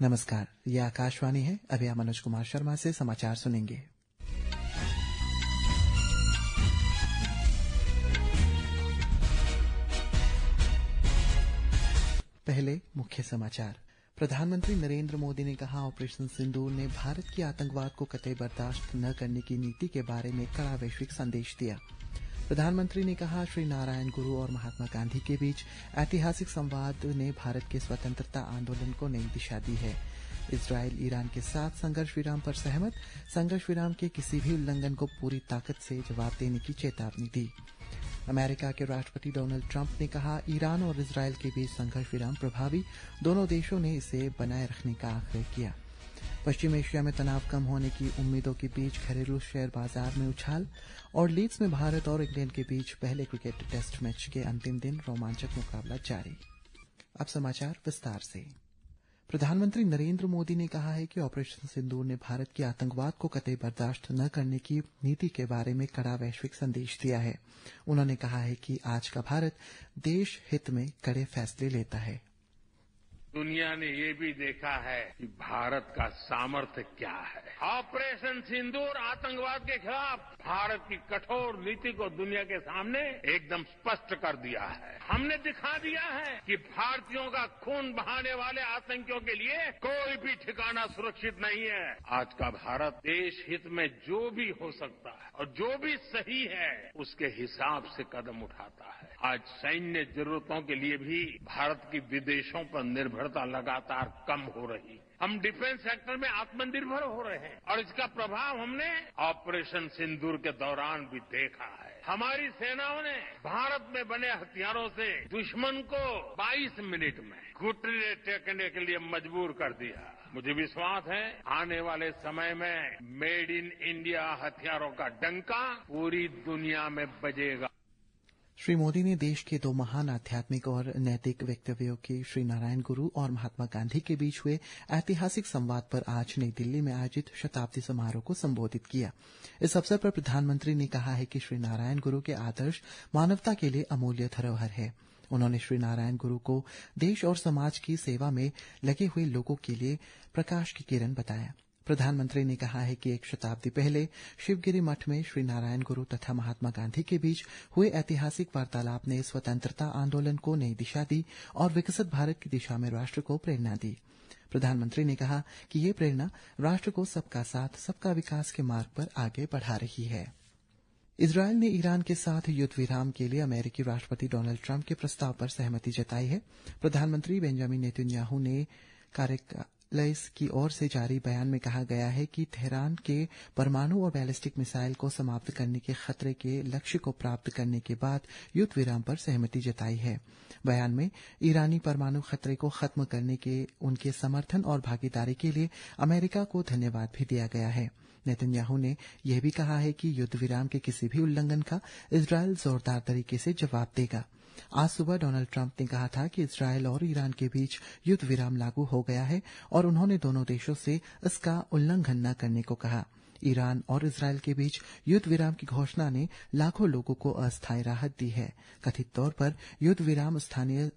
नमस्कार, ये आकाशवाणी है। अभी आप मनोज कुमार शर्मा से समाचार सुनेंगे। पहले मुख्य समाचार। प्रधानमंत्री नरेंद्र मोदी ने कहा, ऑपरेशन सिंदूर ने भारत की आतंकवाद को कतई बर्दाश्त न करने की नीति के बारे में कड़ा वैश्विक संदेश दिया। प्रधानमंत्री ने कहा, श्री नारायण गुरु और महात्मा गांधी के बीच ऐतिहासिक संवाद ने भारत के स्वतंत्रता आंदोलन को नई दिशा दी है। इजरायल ईरान के साथ संघर्ष विराम पर सहमत, संघर्ष विराम के किसी भी उल्लंघन को पूरी ताकत से जवाब देने की चेतावनी दी। अमेरिका के राष्ट्रपति डोनाल्ड ट्रंप ने कहा, ईरान और इजरायल के बीच संघर्ष विराम प्रभावी, दोनों देशों ने इसे बनाए रखने का आग्रह किया। पश्चिम एशिया में तनाव कम होने की उम्मीदों के बीच घरेलू शेयर बाजार में उछाल और लीड्स में भारत और इंग्लैंड के बीच पहले क्रिकेट टेस्ट मैच के अंतिम दिन रोमांचक मुकाबला जारी। अब समाचार विस्तार से। प्रधानमंत्री नरेंद्र मोदी ने कहा है कि ऑपरेशन सिंदूर ने भारत की आतंकवाद को कतई बर्दाश्त न करने की नीति के बारे में कड़ा वैश्विक संदेश दिया है। उन्होंने कहा है कि आज का भारत देश हित में कड़े फैसले लेता है। दुनिया ने ये भी देखा है कि भारत का सामर्थ्य क्या है। ऑपरेशन सिंदूर आतंकवाद के खिलाफ भारत की कठोर नीति को दुनिया के सामने एकदम स्पष्ट कर दिया है। हमने दिखा दिया है कि भारतीयों का खून बहाने वाले आतंकियों के लिए कोई भी ठिकाना सुरक्षित नहीं है। आज का भारत देश हित में जो भी हो सकता है और जो भी सही है उसके हिसाब से कदम उठाता है। आज सैन्य जरूरतों के लिए भी भारत की विदेशों पर निर्भरता लगातार कम हो रही। हम डिफेंस सेक्टर में आत्मनिर्भर हो रहे हैं और इसका प्रभाव हमने ऑपरेशन सिंदूर के दौरान भी देखा है। हमारी सेनाओं ने भारत में बने हथियारों से दुश्मन को 22 मिनट में घुटने टेकने के लिए मजबूर कर दिया। मुझे विश्वास है आने वाले समय में मेड इन इंडिया हथियारों का डंका पूरी दुनिया में बजेगा। श्री मोदी ने देश के दो महान आध्यात्मिक और नैतिक व्यक्तित्वों के श्री नारायण गुरु और महात्मा गांधी के बीच हुए ऐतिहासिक संवाद पर आज नई दिल्ली में आयोजित शताब्दी समारोह को संबोधित किया। इस अवसर पर प्रधानमंत्री ने कहा है कि श्री नारायण गुरु के आदर्श मानवता के लिए अमूल्य धरोहर है। उन्होंने श्री नारायण गुरु को देश और समाज की सेवा में लगे हुए लोगों के लिए प्रकाश की किरण बताया। प्रधानमंत्री ने कहा है कि एक शताब्दी पहले शिवगिरी मठ में श्री नारायण गुरु तथा महात्मा गांधी के बीच हुए ऐतिहासिक वार्तालाप ने स्वतंत्रता आंदोलन को नई दिशा दी और विकसित भारत की दिशा में राष्ट्र को प्रेरणा दी। प्रधानमंत्री ने कहा कि ये प्रेरणा राष्ट्र को सबका साथ सबका विकास के मार्ग पर आगे बढ़ा रही है। इजरायल ने ईरान के साथ युद्ध विराम के लिए अमेरिकी राष्ट्रपति डोनाल्ड ट्रंप के प्रस्ताव पर सहमति जताई है। प्रधानमंत्री बेंजामिन नेतन्याहू ने की ओर से जारी बयान में कहा गया है कि तेहरान के परमाणु और बैलिस्टिक मिसाइल को समाप्त करने के खतरे के लक्ष्य को प्राप्त करने के बाद युद्ध विराम पर सहमति जताई है। बयान में ईरानी परमाणु खतरे को खत्म करने के उनके समर्थन और भागीदारी के लिए अमेरिका को धन्यवाद भी दिया गया है। नेतन्याहू ने यह भी कहा है कि युद्ध विराम के किसी भी उल्लंघन का इजरायल जोरदार तरीके से जवाब देगा। आज सुबह डोनाल्ड ट्रंप ने कहा था कि इजरायल और ईरान के बीच युद्ध विराम लागू हो गया है और उन्होंने दोनों देशों से इसका उल्लंघन न करने को कहा। ईरान और इजरायल के बीच युद्ध विराम की घोषणा ने लाखों लोगों को अस्थायी राहत दी है। कथित तौर पर युद्ध विराम स्थानीय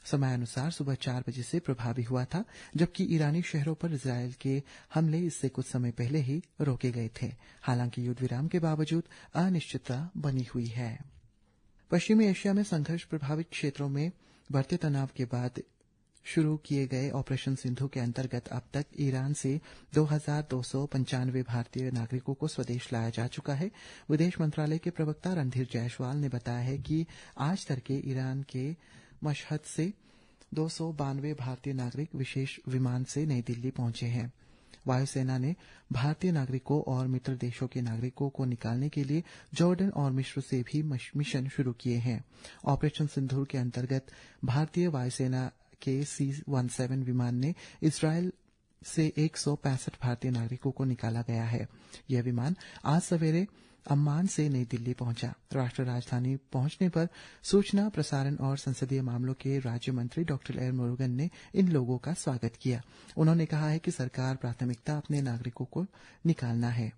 समयानुसार सुबह 4 बजे से प्रभावी हुआ था, जबकि ईरानी शहरों पर इजरायल के हमले इससे कुछ समय पहले ही रोके गए थे। हालांकि युद्ध विराम के बावजूद अनिश्चितता बनी हुई है। पश्चिमी एशिया में संघर्ष प्रभावित क्षेत्रों में बढ़ते तनाव के बाद शुरू किए गए ऑपरेशन सिंधु के अंतर्गत अब तक ईरान से 2295 भारतीय नागरिकों को स्वदेश लाया जा चुका है। विदेश मंत्रालय के प्रवक्ता रणधीर जायसवाल ने बताया है कि आज तड़के ईरान के मशहद से 292 भारतीय नागरिक विशेष विमान से नई दिल्ली पहुंचे हैं। वायुसेना ने भारतीय नागरिकों और मित्र देशों के नागरिकों को निकालने के लिए जॉर्डन और मिस्र से भी मिशन शुरू किए हैं। ऑपरेशन सिंदूर के अंतर्गत भारतीय वायुसेना के C-17 विमान ने इजरायल से 165 भारतीय नागरिकों को निकाला गया है। यह विमान आज सवेरे अम्मान से नई दिल्ली पहुंचा। राष्ट्र राजधानी पहुंचने पर सूचना, प्रसारण और संसदीय मामलों के राज्य मंत्री डॉक्टर एल मुरुगन ने इन लोगों का स्वागत किया। उन्होंने कहा है कि सरकार प्राथमिकता अपने नागरिकों को निकालना है।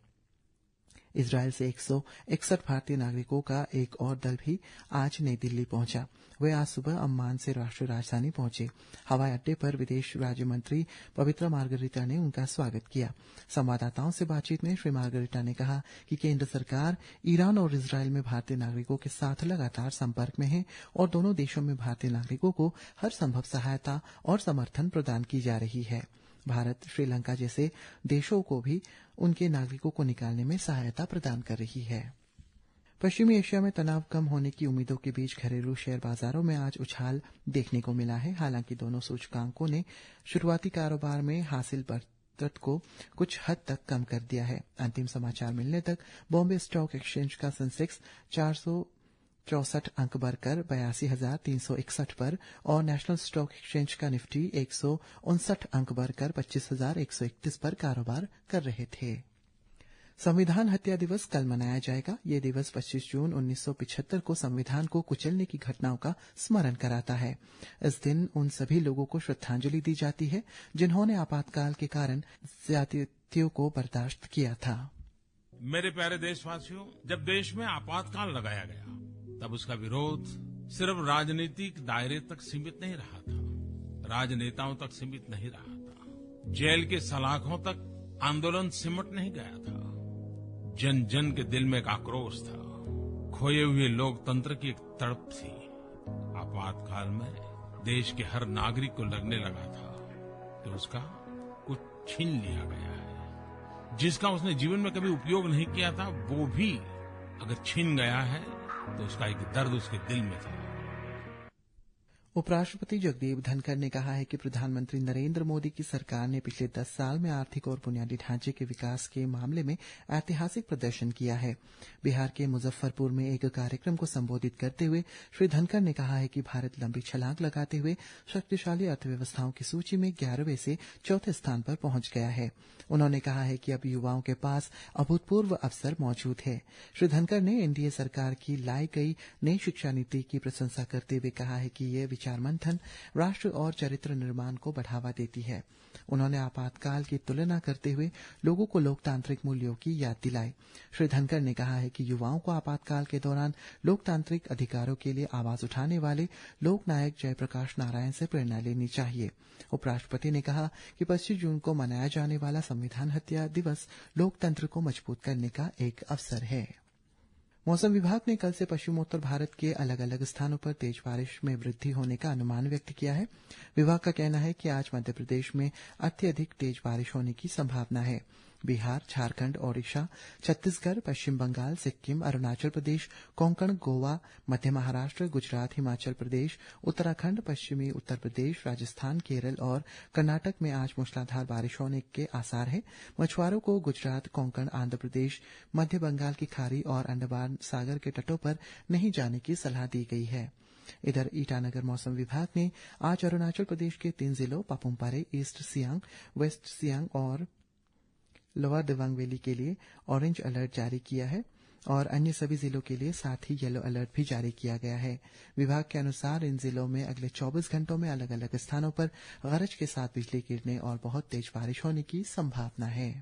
इजरायल से 161 भारतीय नागरिकों का एक और दल भी आज नई दिल्ली पहुंचा। वे आज सुबह अम्मान से राष्ट्रीय राजधानी पहुंचे। हवाई अड्डे पर विदेश राज्य मंत्री पवित्रा मार्गरिटा ने उनका स्वागत किया। संवाददाताओं से बातचीत में श्री मार्गरिटा ने कहा कि केंद्र सरकार ईरान और इजरायल में भारतीय नागरिकों के साथ लगातार संपर्क में है और दोनों देशों में भारतीय नागरिकों को हर संभव सहायता और समर्थन प्रदान की जा रही है। भारत श्रीलंका जैसे देशों को भी उनके नागरिकों को निकालने में सहायता प्रदान कर रही है। पश्चिमी एशिया में तनाव कम होने की उम्मीदों के बीच घरेलू शेयर बाजारों में आज उछाल देखने को मिला है। हालांकि दोनों सूचकांकों ने शुरुआती कारोबार में हासिल बढ़त को कुछ हद तक कम कर दिया है। अंतिम समाचार मिलने तक बॉम्बे स्टॉक एक्सचेंज का सेंसेक्स 464 अंक बढ़कर 82,361 पर और नेशनल स्टॉक एक्सचेंज का निफ्टी 159 अंक बढ़कर 25,131 पर कारोबार कर रहे थे। संविधान हत्या दिवस कल मनाया जाएगा। ये दिवस 25 जून 1975 को संविधान को कुचलने की घटनाओं का स्मरण कराता है। इस दिन उन सभी लोगों को श्रद्धांजलि दी जाती है जिन्होंने आपातकाल के कारण ज्यादतियों को बर्दाश्त किया था। मेरे प्यारे देशवासियों, जब देश में आपातकाल लगाया गया तब उसका विरोध सिर्फ राजनीतिक दायरे तक सीमित नहीं रहा था, राजनेताओं तक सीमित नहीं रहा था, जेल के सलाखों तक आंदोलन सिमट नहीं गया था। जन जन के दिल में एक आक्रोश था, खोए हुए लोकतंत्र की एक तड़प थी। आपातकाल में देश के हर नागरिक को लगने लगा था कि उसका कुछ छीन लिया गया है। जिसका उसने जीवन में कभी उपयोग नहीं किया था वो भी अगर छीन गया है तो उसका एक दर्द उसके दिल में था। उपराष्ट्रपति जगदीप धनखड़ ने कहा है कि प्रधानमंत्री नरेंद्र मोदी की सरकार ने पिछले 10 साल में आर्थिक और बुनियादी ढांचे के विकास के मामले में ऐतिहासिक प्रदर्शन किया है। बिहार के मुजफ्फरपुर में एक कार्यक्रम को संबोधित करते हुए श्री धनखड़ ने कहा है कि भारत लंबी छलांग लगाते हुए शक्तिशाली अर्थव्यवस्थाओं की सूची में 11वें से 4थे स्थान पर पहुंच गया है। उन्होंने कहा है कि अब युवाओं के पास अभूतपूर्व अवसर मौजूद है। श्री धनखड़ ने एनडीए सरकार की लाई गई नई शिक्षा नीति की प्रशंसा करते हुए कहा है कि ये विचार मंथन राष्ट्र और चरित्र निर्माण को बढ़ावा देती है। उन्होंने आपातकाल की तुलना करते हुए लोगों को लोकतांत्रिक मूल्यों की याद दिलाई। श्री धनखड़ ने कहा है कि युवाओं को आपातकाल के दौरान लोकतांत्रिक अधिकारों के लिए आवाज उठाने वाले लोकनायक जयप्रकाश नारायण से प्रेरणा लेनी चाहिए। उपराष्ट्रपति ने कहा कि 25 जून को मनाया जाने वाला संविधान हत्या दिवस लोकतंत्र को मजबूत करने का एक अवसर है। मौसम विभाग ने कल से पश्चिमोत्तर भारत के अलग अलग स्थानों पर तेज बारिश में वृद्धि होने का अनुमान व्यक्त किया है। विभाग का कहना है कि आज मध्य प्रदेश में अत्यधिक तेज बारिश होने की संभावना है। बिहार, झारखंड, ओडिशा, छत्तीसगढ़, पश्चिम बंगाल, सिक्किम, अरुणाचल प्रदेश, कोंकण, गोवा, मध्य महाराष्ट्र, गुजरात, हिमाचल प्रदेश, उत्तराखंड, पश्चिमी उत्तर प्रदेश, राजस्थान, केरल और कर्नाटक में आज मूसलाधार बारिश होने के आसार है। मछुआरों को गुजरात, कोंकण, आंध्र प्रदेश, मध्य बंगाल की खाड़ी और अंडमान सागर के तटों पर नहीं जाने की सलाह दी गई है। इधर ईटानगर मौसम विभाग ने आज अरुणाचल प्रदेश के 3 जिलों पापुमपारे, ईस्ट सियांग, वेस्ट सियांग और लोअर दिबांग वैली के लिए ऑरेंज अलर्ट जारी किया है और अन्य सभी जिलों के लिए साथ ही येलो अलर्ट भी जारी किया गया है। विभाग के अनुसार इन जिलों में अगले 24 घंटों में अलग अलग स्थानों पर गरज के साथ बिजली गिरने और बहुत तेज बारिश होने की संभावना है।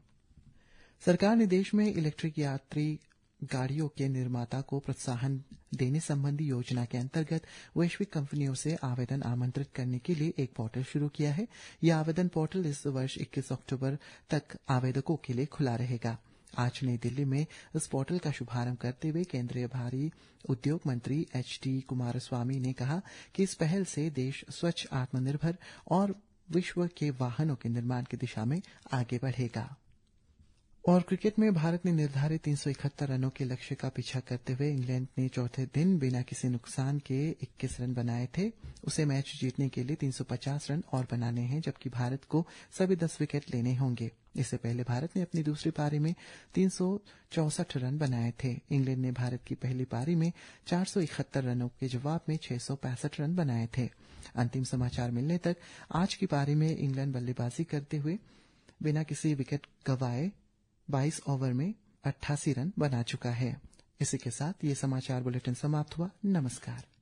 सरकार ने देश में इलेक्ट्रिक यात्री गाड़ियों के निर्माता को प्रोत्साहन देने संबंधी योजना के अंतर्गत वैश्विक कंपनियों से आवेदन आमंत्रित करने के लिए एक पोर्टल शुरू किया है। यह आवेदन पोर्टल इस वर्ष 21 अक्टूबर तक आवेदकों के लिए खुला रहेगा। आज नई दिल्ली में इस पोर्टल का शुभारंभ करते हुए केंद्रीय भारी उद्योग मंत्री एचडी कुमारस्वामी ने कहा कि इस पहल से देश स्वच्छ, आत्मनिर्भर और विश्व के वाहनों के निर्माण की दिशा में आगे बढ़ेगा। और क्रिकेट में भारत ने निर्धारित 371 रनों के लक्ष्य का पीछा करते हुए इंग्लैंड ने चौथे दिन बिना किसी नुकसान के 21 रन बनाए थे। उसे मैच जीतने के लिए 350 रन और बनाने हैं, जबकि भारत को सभी 10 विकेट लेने होंगे। इससे पहले भारत ने अपनी दूसरी पारी में 364 रन बनाए थे। इंग्लैंड ने भारत की पहली पारी में 471 रनों के जवाब में 665 रन बनाए थे। अंतिम समाचार मिलने तक आज की पारी में इंग्लैंड बल्लेबाजी करते हुए बिना किसी विकेट गंवाए 22 ओवर में 88 रन बना चुका है। इसी के साथ ये समाचार बुलेटिन समाप्त हुआ। नमस्कार।